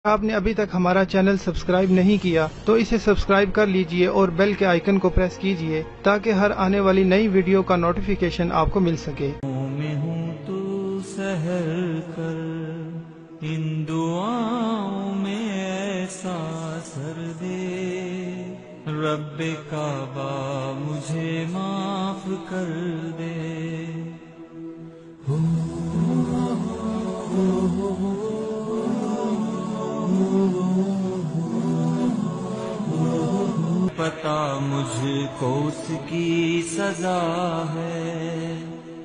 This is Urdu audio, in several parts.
آپ نے ابھی تک ہمارا چینل سبسکرائب نہیں کیا تو اسے سبسکرائب کر لیجئے اور بیل کے آئیکن کو پریس کیجئے تاکہ ہر آنے والی نئی ویڈیو کا نوٹیفیکیشن آپ کو مل سکے۔ میں ہوں تو سحر کر ان دعاؤں میں ایسا اثر دے، رب کعبہ مجھے معاف کر دے۔ پتا مجھ کو اس کی سزا ہے،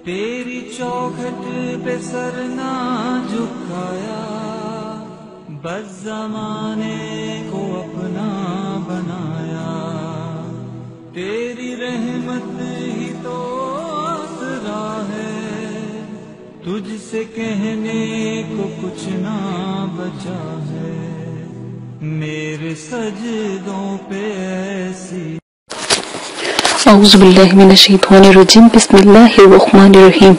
تیری چوکھٹ پہ سر نہ جھکایا، بس زمانے کو اپنا بنایا، تیری رحمت ہی تو آسرا ہے، تجھ سے کہنے کو کچھ نہ بچا ہے، میرے سجدوں پہ ایسی۔ اعوذ باللہ من الشیطان الرجیم، بسم اللہ الرحمن الرحیم۔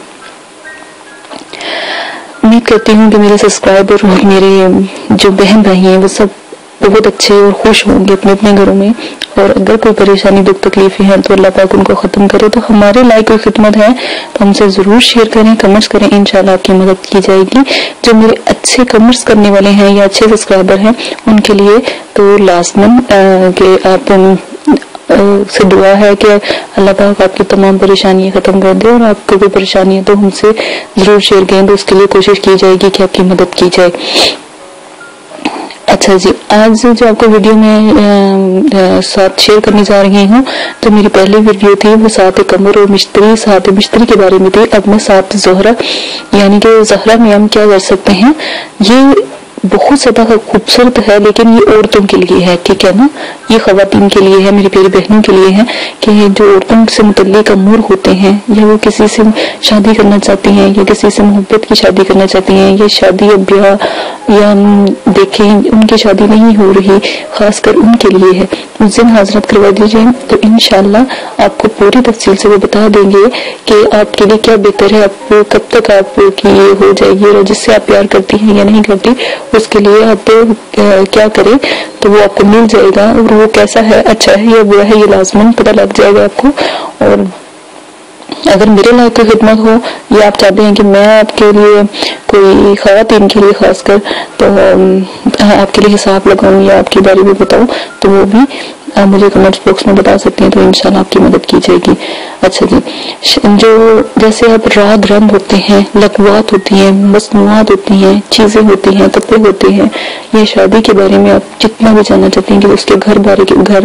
امید کرتی ہوں کہ میرے سبسکرائبر اور میرے جو بہن بھائی ہیں وہ سب بہت اچھے اور خوش ہوں گے اپنے اپنے گھروں میں، اور اگر کوئی پریشانی دکھ تکلیفیں ہیں تو اللہ پاک ان کو ختم کرے۔ تو ہمارے لائق کوئی خدمت ہے تو ہم سے ضرور شیئر کریں، کمنٹس کریں، انشاءاللہ آپ کی مدد کی جائے گی۔ جو میرے اچھے کمنٹس کرنے والے ہیں یا اچھے سبسکرائبر ہیں ان کے لیے تو لازماً کہ آپ سے دعا ہے کہ اللہ پاک آپ کی تمام پریشانیاں ختم کر دے، اور آپ کو کوئی پریشانی ہے تو ہم سے ضرور شیئر کریں، تو اس کے لیے کوشش کی جائے گی کہ آپ کی مدد کی جائے۔ اچھا جی، آج جو آپ کو ویڈیو میں ساتھ شیئر کرنے جا رہی ہوں، تو میری پہلی ویڈیو تھی وہ سات قمر اور مشتری، سات مشتری کے بارے میں تھی۔ اب میں سات زہرہ یعنی کہ زہرہ میں ہم کیا کر سکتے ہیں، یہ بہت زیادہ خوبصورت ہے لیکن یہ عورتوں کے لیے ہے، ٹھیک ہے نا، یہ خواتین کے لیے ہے، میری پیاری بہنوں کے لیے ہے کہ جو عورتوں سے متعلق امور ہوتے ہیں، یا وہ کسی سے شادی کرنا چاہتی ہیں یا کسی سے محبت کی شادی کرنا چاہتی ہیں، یا شادی یا بیاہ یا دیکھیں ان کی شادی نہیں ہو رہی، خاص کر ان کے لیے ہے، اس دن حاضرت کروا دیجیے، تو انشاءاللہ آپ کو پوری تفصیل سے وہ بتا دیں گے کہ آپ کے لیے کیا بہتر ہے، آپ کب تک آپ کی یہ ہو جائے گی، اور جس سے آپ پیار کرتی ہیں یا نہیں کرتی اس کے لیے آپ کیا کریں تو وہ آپ کو مل جائے گا، اور وہ کیسا ہے، اچھا ہے یا برا ہے، یہ لازماً پتہ لگ جائے گا آپ کو۔ اور اگر میرے لائق کوئی خدمت ہو یا آپ چاہتے ہیں کہ میں آپ کے لیے کوئی خواتین کے لیے خاص کر تو آپ کے لیے حساب لگاؤں یا آپ کے بارے میں بتاؤں تو وہ بھی آپ مجھے کمنٹس باکس میں بتا سکتے ہیں، تو انشاءاللہ آپ کی مدد کی جائے گی۔ اچھا جی، جو جیسے اب راگ رنگ ہوتے ہیں، لغوات ہوتی ہیں، مصنوعات ہوتی ہیں، چیزیں ہوتی ہیں، کپڑے ہوتے ہیں، یہ شادی کے بارے میں آپ جتنا بھی جاننا چاہتے ہیں کہ اس کے گھر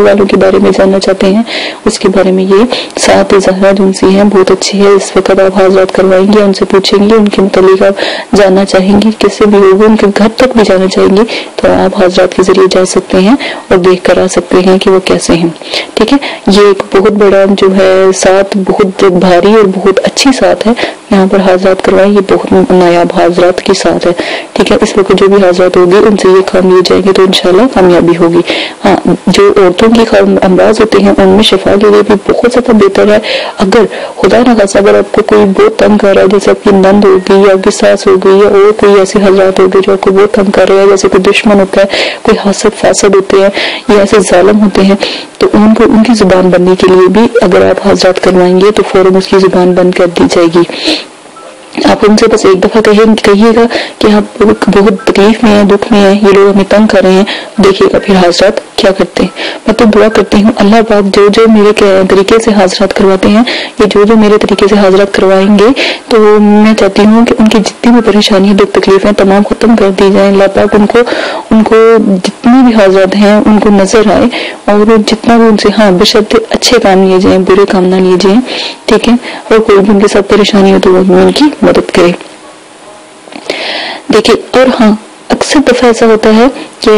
والوں کے بارے میں جاننا چاہتے ہیں، اس کے بارے میں یہ سات زہرہ جن سی ہیں بہت اچھی ہے۔ اس وقت آپ حاضرات کروائیں گے، ان سے پوچھیں گے، ان کے متعلق آپ جاننا چاہیں گے، کس سے بھی ہوگا ان کے گھر تک بھی جانا چاہیں گے تو آپ حاضرات کے ذریعے جا سکتے ہیں اور دیکھ کر آ سکتے ہیں کہ وہ کیسے ہیں، ٹھیک ہے۔ یہ ایک بہت بڑا جو ہے ساتھ بہت بھاری اور بہت اچھی ساتھ ہے، یہاں پر حاضرات کروائیں، یہ بہت نایاب حاضرات کی ساتھ ہے، ٹھیک ہے۔ اس وقت جو بھی حاضرات ہوگی ان سے یہ کام لیے جائیں گے تو انشاءاللہ کامیابی ہوگی۔ ہاں، جو عورتوں کی امراض ہوتے ہیں ان میں شفا کے لیے بھی بہت زیادہ بہتر ہے۔ اگر خدا نہ خاصا اگر آپ کو کوئی بہت تنگ کر رہا ہے، جیسے آپ کی نند ہوگی یا آپ کی ساس ہوگی یا اور کوئی ایسے حضرات ہوگی جو آپ کو بہت تنگ کر رہے ہیں، جیسے کوئی دشمن ہوتا ہے، کوئی حاسد فاسد ہوتے ہیں یا ایسے ظالم ہوتے ہیں، تو ان کی زبان بندی کے لیے بھی اگر آپ حاضرات کروائیں گے تو فوراً اس کی زبان بند کر دی جائے گی۔ آپ ان سے بس ایک دفعہ کہیے گا کہ آپ بہت تکلیف میں ہیں، دکھ میں ہیں، یہ لوگ ہمیں تنگ کر رہے ہیں، دیکھیے گا پھر حاضرات کیا کرتے ہیں۔ میں تو دعا کرتی ہوں اللہ پاک جو میرے طریقے سے حاضرات کرواتے ہیں یا جو میرے طریقے سے حاضرات کروائیں گے، تو میں چاہتی ہوں کہ ان کی جتنی بھی پریشانی دکھ تکلیفیں تمام ختم کر دی جائیں، اللہ پاک ان کو جتنی بھی حاضرات ہیں ان کو نظر آئے، اور جتنا بھی ان سے ہاں بشرط اچھے کام لیے جائیں، برے کام نہ لیے جائیں، ٹھیک ہے۔ اور کوئی بھی ان کے ساتھ پریشانی ہو تو وہ ان کی مدد کرے، دیکھیے۔ اور ہاں، اکثر دفعہ ایسا ہوتا ہے کہ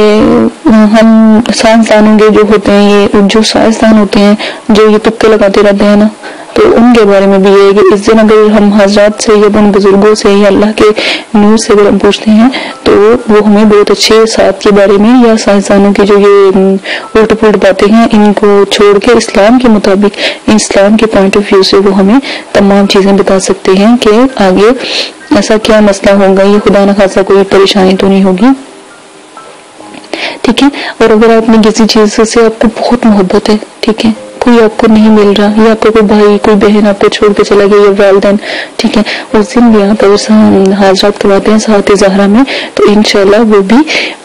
ہم سائنسدانوں کے جو ہوتے ہیں، یہ جو سائنسدان ہوتے ہیں جو یہ تکے لگاتے رہتے ہیں نا، تو ان کے بارے میں بھی یہ ہے کہ اس دن اگر ہم حضرات سے یا ان بزرگوں سے یا اللہ کے نور سے اگر ہم پوچھتے ہیں تو وہ ہمیں بہت اچھے ساتھ کے بارے میں یا سائنسدانوں کی جو یہ الٹ پلٹ باتیں ہیں ان کو چھوڑ کے اسلام کے مطابق، اسلام کے پوائنٹ آف ویو سے وہ ہمیں تمام چیزیں بتا سکتے ہیں کہ آگے ایسا کیا مسئلہ ہوگا، یہ خدا نخواستہ کوئی پریشانی تو نہیں ہوگی۔ ٹھیک ہے. اور اگر آپ نے کسی چیز سے آپ کو بہت محبت ہے, ٹھیک ہے, کوئی آپ کو نہیں مل رہا, یا آپ کا کوئی بھائی کوئی بہن آپ کو چھوڑ کے چلا گیا, یا والدین, ٹھیک ہے, اس دن بھی آپ حاضرات کرواتے ہیں ساعت زہرا میں, تو انشاءاللہ وہ بھی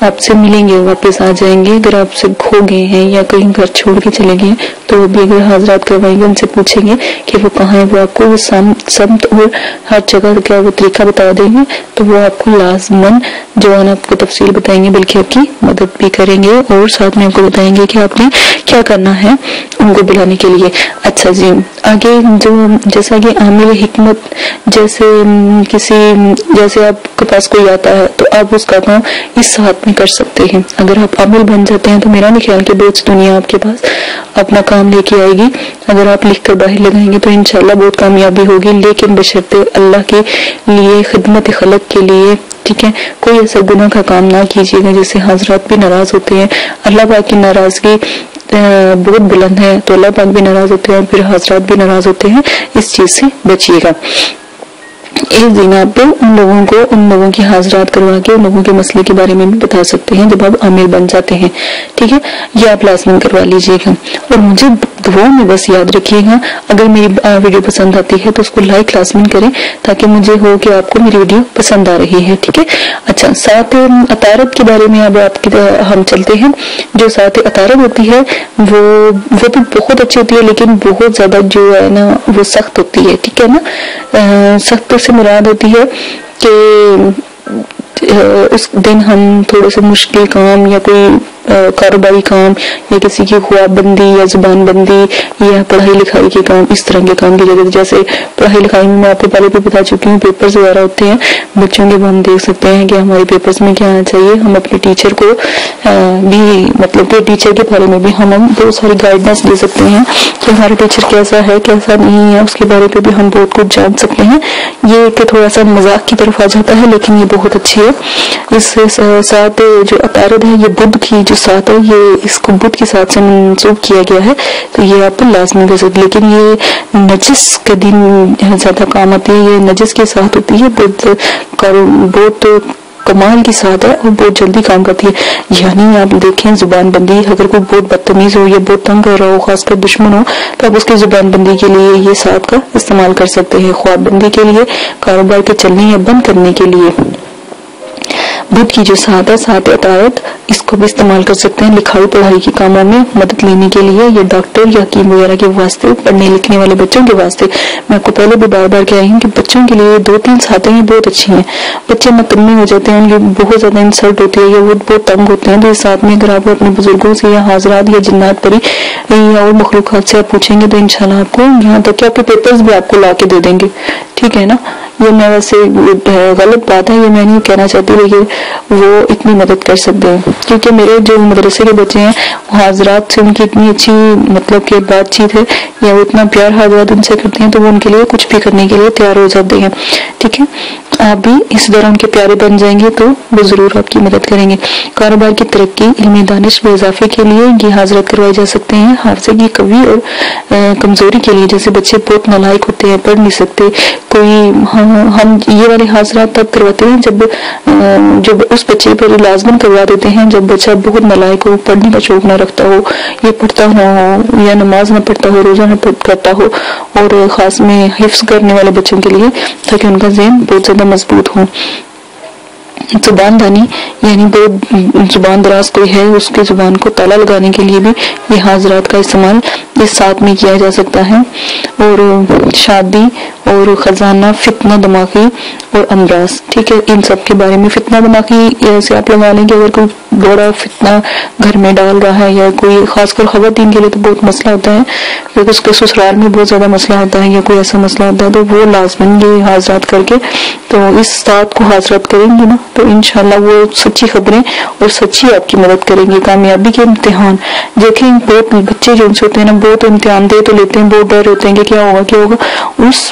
آپ سے ملیں گے, واپس آ جائیں گے. اگر آپ سے کھو گئے ہیں یا کہیں گھر چھوڑ کے چلے گئے تو وہ بھی اگر حاضرات کروائیں گے, ان سے پوچھیں گے کہ وہ کہاں ہے, وہ آپ کو وہ سمت اور ہر جگہ کا وہ طریقہ بتا دیں گے, تو وہ آپ کو لازماً جوان آپ کو تفصیل بتائیں گے, بلکہ آپ کی مدد بھی کریں گے, اور ساتھ میں آپ کو بتائیں گے کہ آپ نے کیا کرنا ہے ان کو بلانے کے لیے. اچھا جی, آگے جو جیسا کہ عامل حکمت, جیسے آپ کے پاس کوئی آتا ہے تو آپ اس کا کام اس ساتھ میں کر سکتے ہیں. اگر آپ عامل بن جاتے ہیں تو میرا نہیں خیال کہ بہت دنیا آپ کے پاس اپنا کام لے کے آئے گی. اگر آپ لکھ کر باہر لگائیں گے تو انشاءاللہ بہت کامیابی ہوگی, لیکن بشرطے اللہ کے لیے, خدمت خلق کے لیے, ٹھیک ہے, کوئی ایسا گناہ کا کام نہ کیجیے گا جس سے حضرات بھی ناراض ہوتے ہیں. اللہ پاک کی ناراضگی بہت بلند ہے, تو اللہ پاک بھی ناراض ہوتے ہیں اور پھر حضرات بھی ناراض ہوتے ہیں. اس چیز سے بچیے گا. ایک دن آپ ان لوگوں کی حاضرات کروا کے ان لوگوں کے مسئلے کے بارے میں بھی بتا سکتے ہیں جب آپ عامل بن جاتے ہیں, ٹھیک ہے. یہ آپ لازماً کروا لیجیے گا. اور مجھے دعاؤں میں بس یاد رکھیے گا, اگر میری ویڈیو پسند آتی ہے تو اس کو لائک لازماً کریں, تاکہ مجھے ہو کہ آپ کو میری ویڈیو پسند آ رہی ہے, ٹھیک ہے. اچھا, ساتھ عطارت کے بارے میں اب ہم چلتے ہیں. جو ساتھ عطارت ہوتی ہے وہ بھی بہت اچھی ہوتی ہے, لیکن بہت زیادہ جو ہے نا وہ سخت ہوتی ہے, ٹھیک ہے نا. سخت سے مراد ہوتی ہے کہ اس دن ہم تھوڑے سے مشکل کام یا کوئی کاروباری کام یا کسی کی خواب بندی یا زبان بندی یا پڑھائی لکھائی کے کام, اس طرح کے کام کی جگہ, جیسے پڑھائی لکھائی میں آپ کو پہلے بھی بتا چکی ہوں, پیپرز وغیرہ ہوتے ہیں بچوں کے, وہ ہم دیکھ سکتے ہیں کہ ہمارے پیپرز میں کیا آنا چاہیے. ہم اپنے ٹیچر کو بھی, مطلب کہ ٹیچر کے بارے میں بھی ہم بہت ساری گائیڈنس دے سکتے ہیں کہ ہمارا ٹیچر کیسا ہے کیسا نہیں ہے, اس کے بارے پہ بھی ہم بہت کچھ جان سکتے ہیں. یہ کہ تھوڑا سا مذاق کی طرف آ جاتا ہے, لیکن یہ بہت اچھی ہے. اس ساتھ جو عطارد ہے یہ بدھ کی جو ساتھ ہے, یہ اس کو بدھ کے ساتھ سے منسوخ کیا گیا ہے, تو یہ آپ لازمی کر سکتے. لیکن یہ نجس کے دن زیادہ کام آتی ہے, یہ نجس کے ساتھ ہوتی ہے, بہت کمال کی ساتھ ہے اور بہت جلدی کام کرتی ہے. یعنی آپ دیکھیں زبان بندی, اگر کوئی بہت بدتمیز ہو یا بہت تنگ کر رہا ہو, خاص کر دشمن ہو, تو آپ اس کی زبان بندی کے لیے یہ ساتھ کا استعمال کر سکتے ہیں. خواب بندی کے لیے, کاروبار کے چلنے یا بند کرنے کے لیے. بدھ کی جو ساتھ ہے ساتھ عطارد, اس کو بھی استعمال کر سکتے ہیں لکھائی پڑھائی کے کاموں میں مدد لینے کے لیے, یا ڈاکٹر یا حکیم وغیرہ کے واسطے, پڑھنے لکھنے والے بچوں کے واسطے. میں آپ کو پہلے بھی بار بار کہہ رہی ہوں کہ بچوں کے لیے 2-3 ساتھیں ہیں بہت اچھی ہیں. بچے متنی ہو جاتے ہیں, ان کی بہت زیادہ انسلٹ ہوتی ہے یا وہ بہت تنگ ہوتے ہیں, تو اس ساتھ میں اگر آپ اپنے بزرگوں سے یا حاضرات یا جنات پری یا اور مخلوقات سے آپ پوچھیں گے تو انشاءاللہ آپ کو یہاں تک کہ آپ کے پیپرز بھی آپ کو لا کے دے دیں گے, ٹھیک ہے نا. یہ میں ویسے غلط بات ہے, یہ میں نہیں کہنا چاہتی, لیکن وہ اتنی مدد کر سکتے ہیں, کیونکہ میرے جو مدرسے کے بچے ہیں حاضرات سے ان کی اتنی اچھی مطلب کہ بات چیت ہے, یا وہ اتنا پیار حاضرات ان سے کرتے ہیں, تو وہ ان کے لیے کچھ بھی کرنے کے لیے تیار ہو جاتے ہیں, ٹھیک ہے. آپ بھی اس دوران ان کے پیارے بن جائیں گے تو وہ ضرور آپ کی مدد کریں گے. کاروبار کی ترقی, علمی دانش و اضافے کے لیے یہ حاضرات کروائے جا سکتے ہیں. حافظے کی قوی اور کمزوری کے لیے, جیسے بچے بہت نالائق ہوتے ہیں, پڑھ نہیں سکتے, کوئی ہم یہ والے حاضرات تب کرواتے ہیں جب اس بچے پر لازمن کروا دیتے ہیں جب بچہ بہت نالائق ہو, پڑھنے کا شوق نہ رکھتا ہو, یہ پڑھتا نہ ہو یا نماز نہ پڑھتا ہو, روزہ نہ کرتا ہو, اور خاص میں حفظ کرنے والے بچوں کے لیے, تاکہ ان کا ذہن بہت زیادہ مضبوط ہو. زبان دانی, یعنی بہت زبان دراز کوئی ہے, اس کی زبان کو تالا لگانے کے لیے بھی یہ حاضرات کا استعمال اس ساتھ میں کیا جا سکتا ہے. اور شادی اور خزانہ, فتنہ دماغی اور امراض, ٹھیک ہے, ان سب کے بارے میں. فتنہ دماغی ایسے آپ لگا لیں کہ اگر کوئی بڑا فتنہ گھر میں ڈال رہا ہے, یا کوئی خاص کر خواتین کے لیے تو بہت مسئلہ ہوتا ہے, کیونکہ اس کے سسرال میں بہت زیادہ مسئلہ ہوتا ہے, یا کوئی ایسا مسئلہ ہوتا ہے, تو وہ لازماً یہ حاضرات کر کے تو اس ساتھ کو حاضرات کریں گے نا, تو انشاءاللہ وہ سچی خبریں اور سچی آپ کی مدد کریں گے. کامیابی کے امتحان, دیکھیں بہت بچے جو ان سے ہوتے ہیں نا, بہت امتحان دے تو لیتے ہیں, بہت ڈر ہوتے ہیں کہ کیا ہوگا, اس